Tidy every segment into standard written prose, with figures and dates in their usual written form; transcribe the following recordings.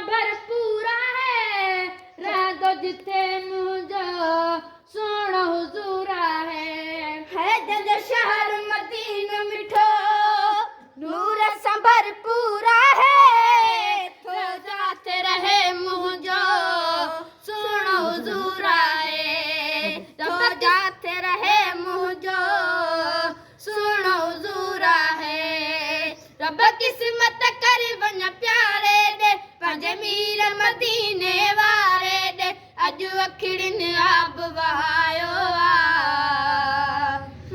भरपूरा है रह दो जिथे मुझो सोना हुजूरा है जद शहर मदीना मिठो नूर सा भरपूरा है तो जाते रहे मुझो सोना हुजूरा है तो जाते रहे मुझो सोना हुजूरा है रब किस्मत कर वञ प्यारे दे पंहिंजे मीर मदीने वारे दे अॼु अखिड़ियुनि आब वहायो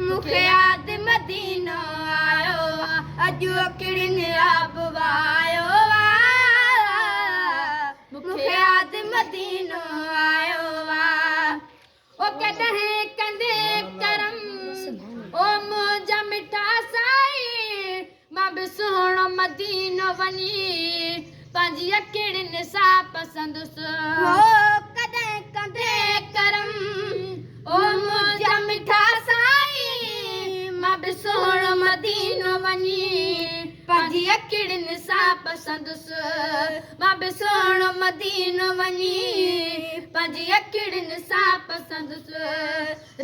मूंखे यादि मदीनो आयो अॼु अखिड़ियुनि आब वहायो मूंखे यादि मदीनो आयो ओ कॾहिं कंदे करम ओ मुंहिंजा मिठा साईं मां बि सुहिणो मदीनो वञी पंहिंजी अखिड़ियुनि सां पसंदुसि कॾहिं कंदे करम ओ मुंहिंजा मिठा साईं मां बि सुहिणो मदीनो वञी पंहिंजी अखिड़ियुनि सां पसंदुसि मां बि सुहिणो मदीनो वञी पंहिंजी अखिड़ियुनि सां पसंदुसि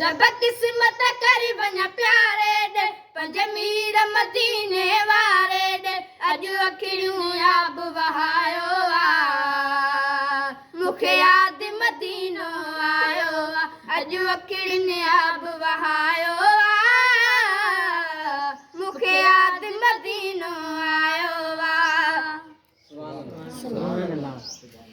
रब किस्मत कर वञ प्यारे ॾे पंहिंजे मीर मदीने वारे ॾे अॼु अखिड़ियूं आब वहायो मूंखे यादि मदीनो आयो अॼु अखिड़ियुनि आब वहायो